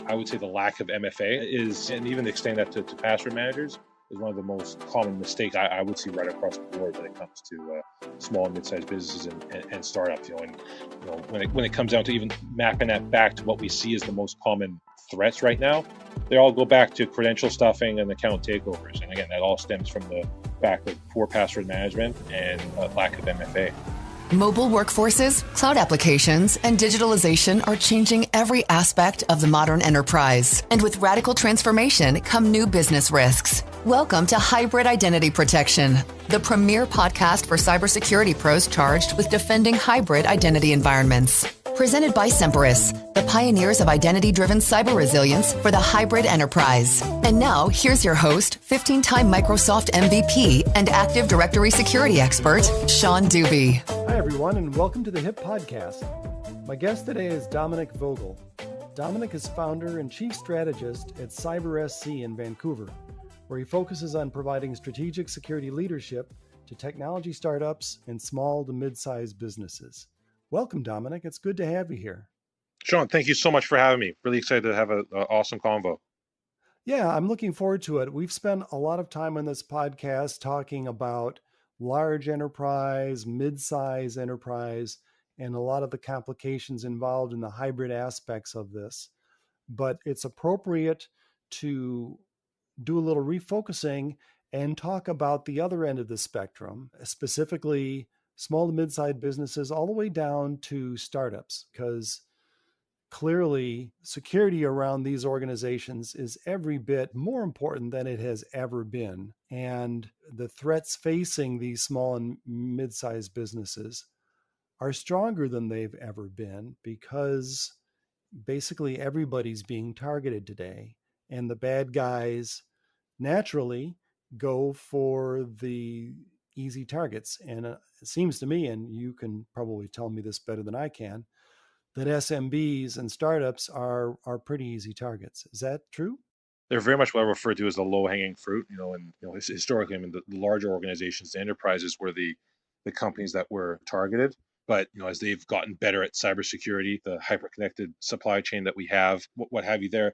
I would say the lack of MFA is, and even extending that to password managers, is one of the most common mistakes I would see right across the board when it comes to small and mid-sized businesses and startups. When it comes down to even mapping that back to what we see as the most common threats right now, they all go back to credential stuffing and account takeovers. And again, that all stems from the fact of poor password management and lack of MFA. Mobile workforces, cloud applications, and digitalization are changing every aspect of the modern enterprise. And with radical transformation come new business risks. Welcome to Hybrid Identity Protection, the premier podcast for cybersecurity pros charged with defending hybrid identity environments. Presented by Semperis, the pioneers of identity-driven cyber resilience for the hybrid enterprise. And now, here's your host, 15-time Microsoft MVP and Active Directory security expert, Sean Dubey. Hi, everyone, and welcome to the HIP Podcast. My guest today is Dominic Vogel. Dominic is founder and chief strategist at CyberSC in Vancouver, where he focuses on providing strategic security leadership to technology startups and small to mid-sized businesses. Welcome, Dominic. It's good to have you here. Sean, thank you so much for having me. Really excited to have an awesome convo. Yeah, I'm looking forward to it. We've spent a lot of time on this podcast talking about large enterprise, mid-size enterprise, and a lot of the complications involved in the hybrid aspects of this. But it's appropriate to do a little refocusing and talk about the other end of the spectrum, specifically small to mid-sized businesses all the way down to startups, because clearly security around these organizations is every bit more important than it has ever been. And the threats facing these small and mid-sized businesses are stronger than they've ever been, because basically everybody's being targeted today. And the bad guys naturally go for the easy targets. And it seems to me, and you can probably tell me this better than I can, that SMBs and startups are pretty easy targets. Is that true? They're very much what I refer to as the low-hanging fruit. Historically, I mean, the larger organizations, the enterprises, were the companies that were targeted. But as they've gotten better at cybersecurity, the hyper-connected supply chain that we have, what have you there,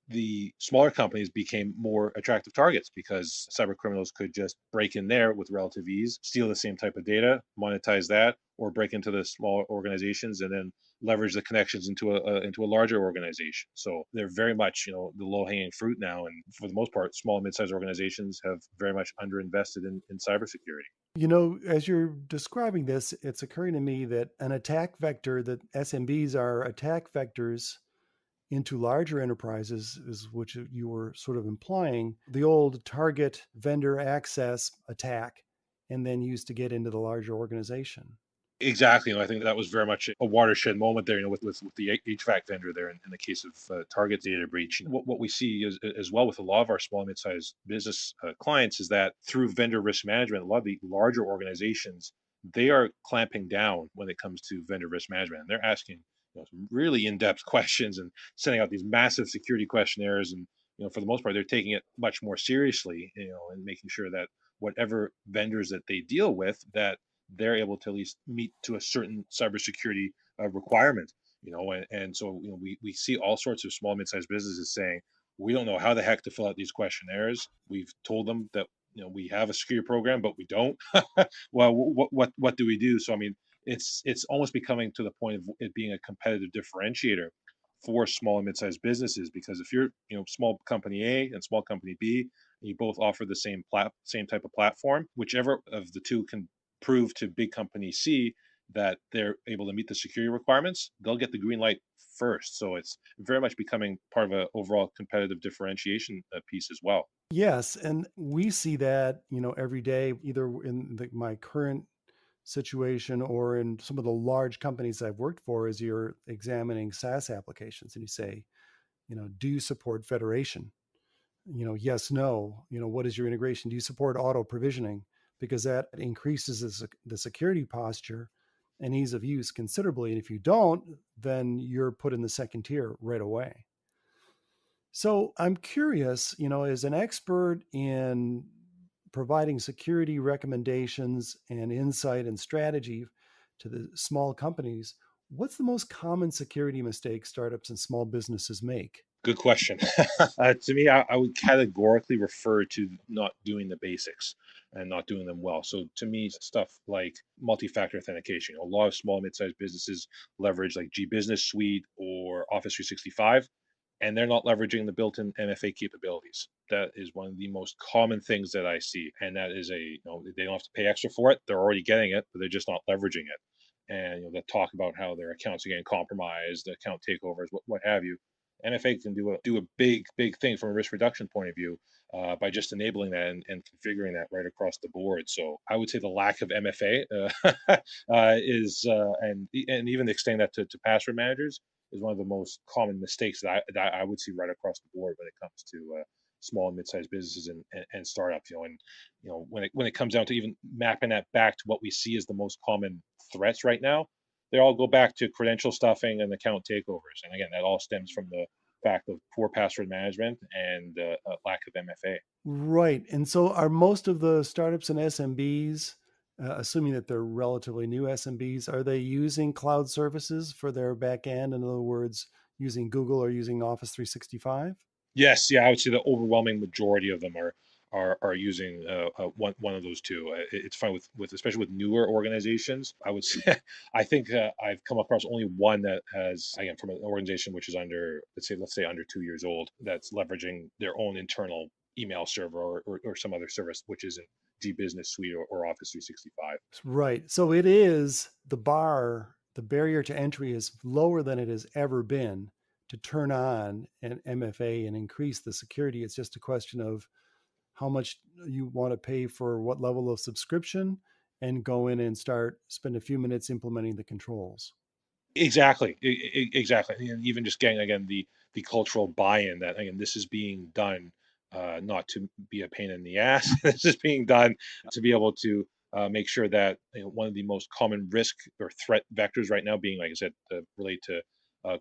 the smaller companies became more attractive targets because cyber criminals could just break in there with relative ease, steal the same type of data, monetize that, or break into the smaller organizations and then leverage the connections into a larger organization. So they're very much, the low-hanging fruit now. And for the most part, small and mid-sized organizations have very much underinvested in cybersecurity. As you're describing this, it's occurring to me that an attack vector, that SMBs are attack vectors into larger enterprises, is which you were sort of implying, the old target vendor access attack, and then used to get into the larger organization. Exactly. I think that was very much a watershed moment there, with the HVAC vendor there in the case of target data breach. What we see is, as well with a lot of our small and mid-sized business clients, is that through vendor risk management, a lot of the larger organizations, they are clamping down when it comes to vendor risk management. And they're asking some really in-depth questions and sending out these massive security questionnaires. And, for the most part, they're taking it much more seriously, and making sure that whatever vendors that they deal with, that they're able to at least meet to a certain cybersecurity requirement, and so, we see all sorts of small, mid-sized businesses saying, we don't know how the heck to fill out these questionnaires. We've told them that, we have a security program, but we don't. Well, what do we do? So, I mean, it's almost becoming to the point of it being a competitive differentiator for small and mid-sized businesses, because if you're, small company A and small company B, and you both offer the same type of platform, whichever of the two can prove to big company C that they're able to meet the security requirements, they'll get the green light first. So it's very much becoming part of an overall competitive differentiation piece as well. Yes, and we see that, every day, either in my current situation or in some of the large companies I've worked for, as you're examining SaaS applications and you say, do you support federation? Yes, no. What is your integration? Do you support auto provisioning? Because that increases the security posture and ease of use considerably. And if you don't, then you're put in the second tier right away. So I'm curious, as an expert in providing security recommendations and insight and strategy to the small companies, what's the most common security mistake startups and small businesses make? Good question. To me, I would categorically refer to not doing the basics and not doing them well. So to me, stuff like multi-factor authentication. A lot of small, mid-sized businesses leverage like G Business Suite or Office 365, and they're not leveraging the built-in MFA capabilities. That is one of the most common things that I see, and that is they don't have to pay extra for it. They're already getting it, but they're just not leveraging it. And they talk about how their accounts are getting compromised, the account takeovers, what have you. MFA can do a big thing from a risk reduction point of view by just enabling that and configuring that right across the board. So I would say the lack of MFA is and even extending that to password managers is one of the most common mistakes that I would see right across the board when it comes to small and mid-sized businesses and startups. And when it comes down to even mapping that back to what we see as the most common threats right now, they all go back to credential stuffing and account takeovers. And again, that all stems from the fact of poor password management and lack of MFA. Right. And so are most of the startups and SMBs, assuming that they're relatively new SMBs, are they using cloud services for their back end? In other words, using Google or using Office 365? Yes, yeah, I would say the overwhelming majority of them are using one of those two. It's fine with especially with newer organizations. I would say I think I've come across only one that has, again, from an organization which is under let's say under 2 years old, that's leveraging their own internal email server or some other service which isn't G Business Suite or Office 365. Right. So it is the barrier to entry is lower than it has ever been to turn on an MFA and increase the security. It's just a question of how much you want to pay for what level of subscription and go in and spend a few minutes implementing the controls. Exactly, exactly, and even just getting again the cultural buy-in that again this is being done not to be a pain in the ass. This is being done to be able to make sure that one of the most common risk or threat vectors right now being, like I said, relate to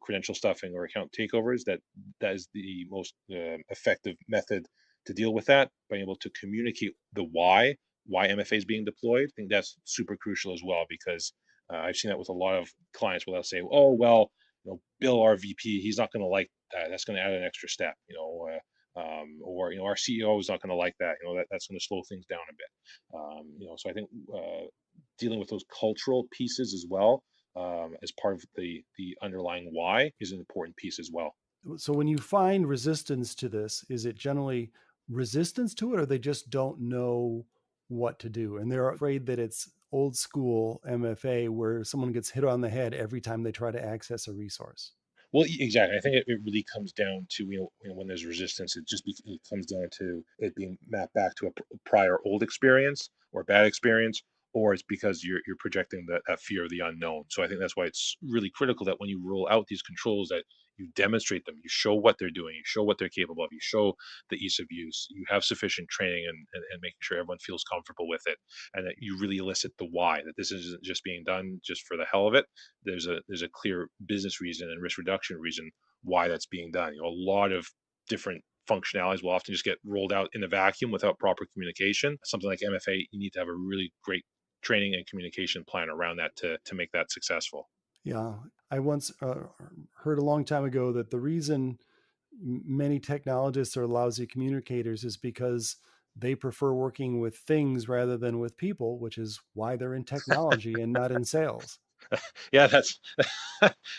credential stuffing or account takeovers. That is the most effective method to deal with that. Being able to communicate the why MFA is being deployed. I think that's super crucial as well because I've seen that with a lot of clients where they'll say, "Oh, well, Bill, our VP, he's not going to like that. That's going to add an extra step, or our CEO is not going to like that. That's going to slow things down a bit. So I think dealing with those cultural pieces as well as part of the underlying why is an important piece as well. So when you find resistance to this, is it generally resistance to it, or they just don't know what to do and they're afraid that it's old school MFA where someone gets hit on the head every time they try to access a resource? Well, exactly. I think it really comes down to when there's resistance, it comes down to it being mapped back to a prior old experience or bad experience, or it's because you're projecting that fear of the unknown. So I think that's why it's really critical that when you roll out these controls, that you demonstrate them, you show what they're doing, you show what they're capable of, you show the ease of use, you have sufficient training and making sure everyone feels comfortable with it, and that you really elicit the why. That this isn't just being done just for the hell of it. There's a clear business reason and risk reduction reason why that's being done. A lot of different functionalities will often just get rolled out in a vacuum without proper communication. Something like MFA, you need to have a really great training and communication plan around that to make that successful. Yeah. I once heard a long time ago that the reason many technologists are lousy communicators is because they prefer working with things rather than with people, which is why they're in technology and not in sales. Yeah, that's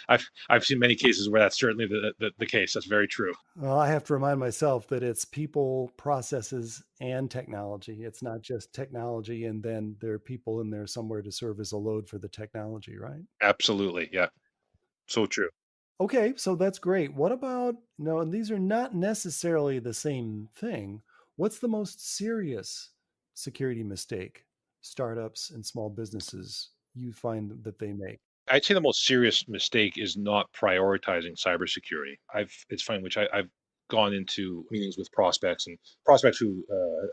I've seen many cases where that's certainly the case. That's very true. Well, I have to remind myself that it's people, processes, and technology. It's not just technology and then there are people in there somewhere to serve as a load for the technology, right? Absolutely. Yeah. So true. Okay, so that's great. What about, no, and these are not necessarily the same thing. What's the most serious security mistake startups and small businesses you find that they make? I'd say the most serious mistake is not prioritizing cybersecurity. It's funny, which I've gone into meetings with prospects and prospects who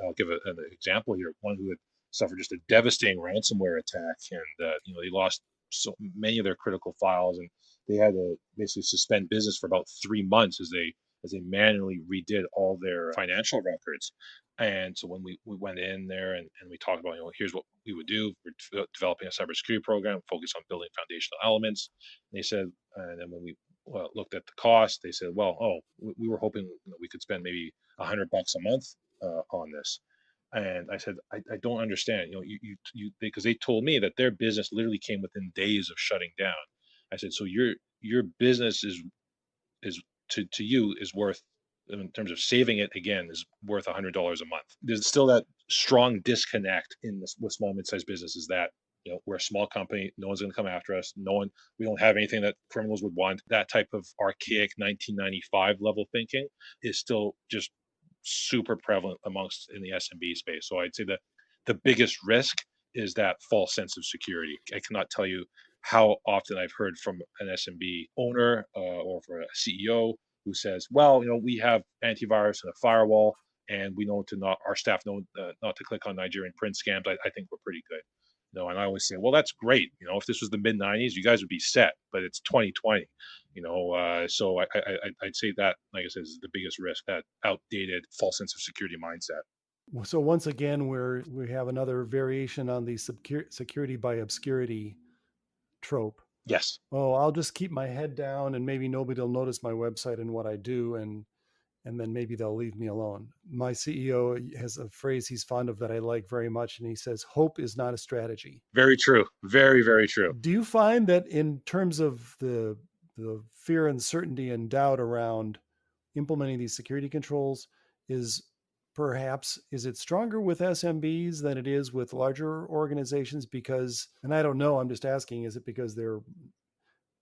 I'll give an example here. One who had suffered just a devastating ransomware attack, and they lost so many of their critical files, and they had to basically suspend business for about 3 months as they manually redid all their financial records. And so when we went in there and we talked about, here's what we would do. We're developing a cybersecurity program focused on building foundational elements. And they said, and then when we well, looked at the cost. They said, well, oh, we were hoping we could spend maybe $100 a month on this. And I said, I don't understand. Because they told me that their business literally came within days of shutting down. I said, so your business is to you is worth, in terms of saving it again, is worth $100 a month. There's still that strong disconnect in this with small mid-sized businesses, that we're a small company, no one's going to come after us, we don't have anything that criminals would want. That type of archaic 1995 level thinking is still just super prevalent amongst in the SMB space. So I'd say that the biggest risk is that false sense of security. I cannot tell you how often I've heard from an SMB owner or for a CEO who says, "Well, we have antivirus and a firewall, and we know to not our staff know not to click on Nigerian print scams. I think we're pretty good." And I always say, "Well, that's great. If this was the mid '90s, you guys would be set, but it's 2020." So I'd say that, like I said, is the biggest risk, that outdated false sense of security mindset. So once again, we have another variation on the security by obscurity trope. Yes, Oh, I'll just keep my head down and maybe nobody will notice my website and what I do, and then maybe they'll leave me alone. My CEO has a phrase he's fond of that I like very much, and he says, "Hope is not a strategy." very true. Very, very true. Do you find that in terms of the fear, uncertainty, and doubt around implementing these security controls, is is it stronger with SMBs than it is with larger organizations? Because, and I don't know, I'm just asking, is it because they're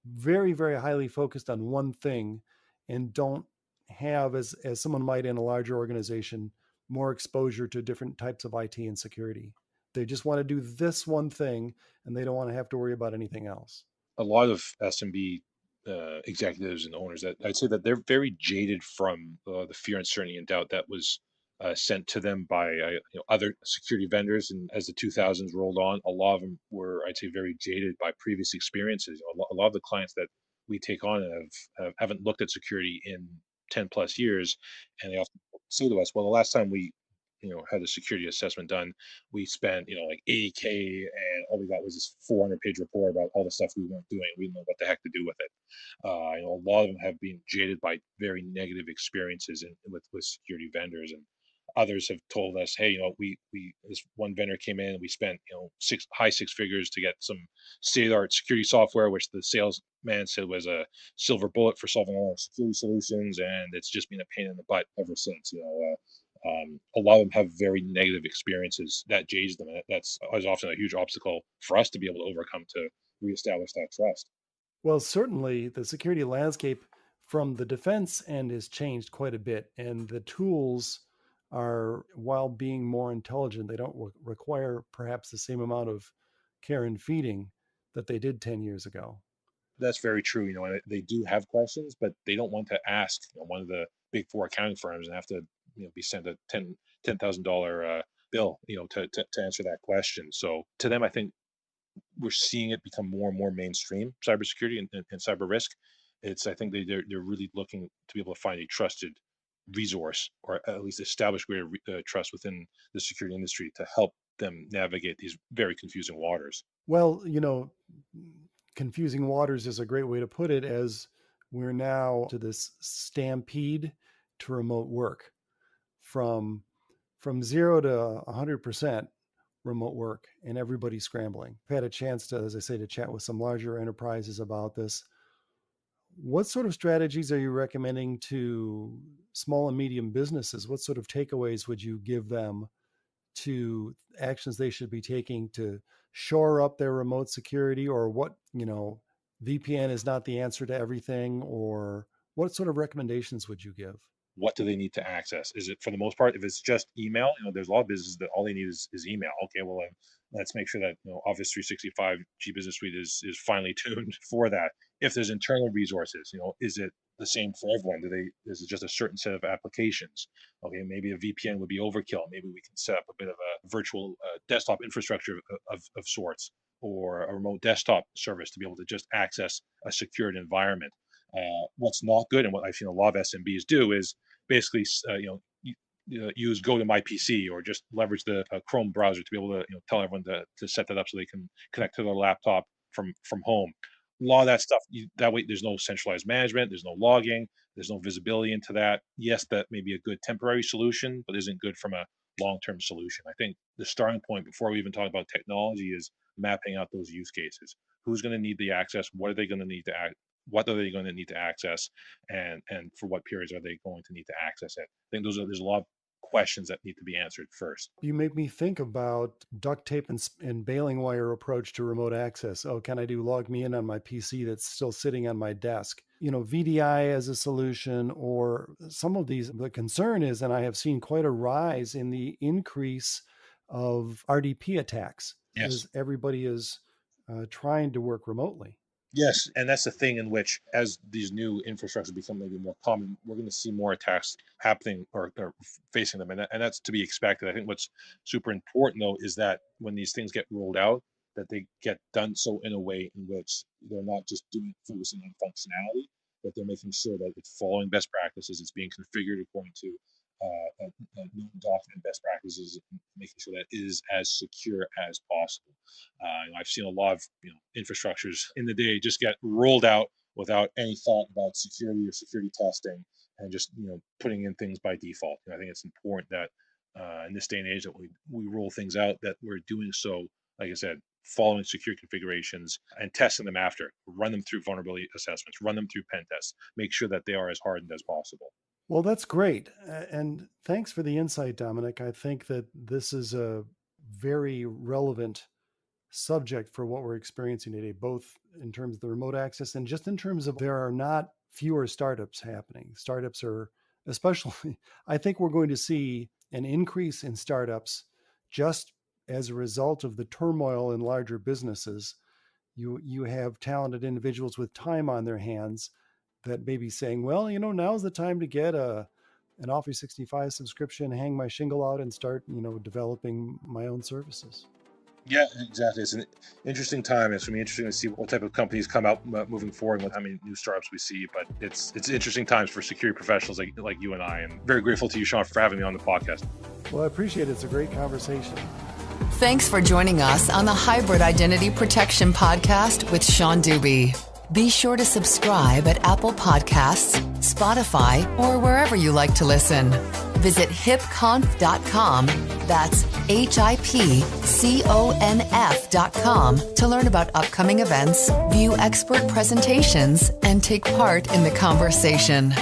very, very highly focused on one thing and don't have, as someone might in a larger organization, more exposure to different types of IT and security? They just want to do this one thing and they don't want to have to worry about anything else. A lot of SMB executives and owners, that I'd say that they're very jaded from the fear, uncertainty, and doubt that was sent to them by other security vendors. And as the 2000s rolled on, a lot of them were, I'd say, very jaded by previous experiences. A lot of the clients that we take on haven't looked at security in 10 plus years, and they often say to us, "Well, the last time we had a security assessment done, we spent like 80K, and all we got was this 400-page report about all the stuff we weren't doing. We didn't know what the heck to do with it." A lot of them have been jaded by very negative experiences with security vendors, and others have told us, "Hey, we this one vendor came in and we spent high six figures to get some state-of-the-art security software, which the salesman said was a silver bullet for solving all our security solutions, and it's just been a pain in the butt ever since." A lot of them have very negative experiences that jades them, and that's is often a huge obstacle for us to be able to overcome to reestablish that trust. Well, certainly the security landscape from the defense end has changed quite a bit, and the tools are, while being more intelligent, they don't require perhaps the same amount of care and feeding that they did 10 years ago. That's very true. And they do have questions, but they don't want to ask one of the big four accounting firms and have to be sent a $10,000 bill to answer that question. So to them, I think we're seeing it become more and more mainstream, cybersecurity and cyber risk. I think they're really looking to be able to find a trusted resource, or at least establish greater trust within the security industry, to help them navigate these very confusing waters. Well, confusing waters is a great way to put it, as we're now to this stampede to remote work, from 0 to 100% remote work, and everybody's scrambling. I've had a chance to, as I say, to chat with some larger enterprises about this. What sort of strategies are you recommending to small and medium businesses? What sort of takeaways would you give them to actions they should be taking to shore up their remote security? Or what, VPN is not the answer to everything, or what sort of recommendations would you give? What do they need to access? Is it, for the most part, if it's just email, there's a lot of businesses that all they need is email. Okay, well, then let's make sure that Office 365 G Business Suite is finely tuned for that. If there's internal resources, is it the same for everyone? Is it just a certain set of applications? Okay, maybe a VPN would be overkill. Maybe we can set up a bit of a virtual desktop infrastructure of sorts, or a remote desktop service to be able to just access a secured environment. What's not good, and what I've seen a lot of SMBs do, is basically use Go to My PC, or just leverage the Chrome browser to be able to tell everyone to set that up so they can connect to their laptop from home. A lot of that stuff, that way there's no centralized management, there's no logging, there's no visibility into that. Yes, that may be a good temporary solution, but isn't good from a long-term solution. I think the starting point before we even talk about technology is mapping out those use cases. Who's going to need the access? What are they going to need to what are they going to need to access, and for what periods are they going to need to access it? I think there's a lot of questions that need to be answered first. You make me think about duct tape and baling wire approach to remote access. Oh, can I do log me in on my PC that's still sitting on my desk? VDI as a solution, or some of these. The concern is, and I have seen quite a rise in the increase of RDP attacks, as everybody is trying to work remotely. Yes, and that's the thing in which, as these new infrastructures become maybe more common, we're going to see more attacks happening or facing them, and that's to be expected. I think what's super important, though, is that when these things get rolled out, that they get done so in a way in which they're not just focusing on functionality, but they're making sure that it's following best practices, it's being configured according to known document best practices, making sure that it is as secure as possible. I've seen a lot of infrastructures in the day just get rolled out without any thought about security or security testing, and just putting in things by default. I think it's important that in this day and age that we roll things out, that we're doing so, like I said, following secure configurations and testing them after. Run them through vulnerability assessments, run them through pen tests, make sure that they are as hardened as possible. Well, that's great. And thanks for the insight, Dominic. I think that this is a very relevant subject for what we're experiencing today, both in terms of the remote access and just in terms of there are not fewer startups happening. Startups are, especially, I think we're going to see an increase in startups just as a result of the turmoil in larger businesses. You have talented individuals with time on their hands that may be saying, well, now's the time to get an Office 365 subscription, hang my shingle out, and start, developing my own services. Yeah, exactly. It's an interesting time. It's going to be interesting to see what type of companies come out moving forward, with how many new startups we see. But it's interesting times for security professionals like you and I. And very grateful to you, Sean, for having me on the podcast. Well, I appreciate it. It's a great conversation. Thanks for joining us on the Hybrid Identity Protection Podcast with Sean Dubey. Be sure to subscribe at Apple Podcasts, Spotify, or wherever you like to listen. Visit hipconf.com, that's HIPCONF.com, to learn about upcoming events, view expert presentations, and take part in the conversation.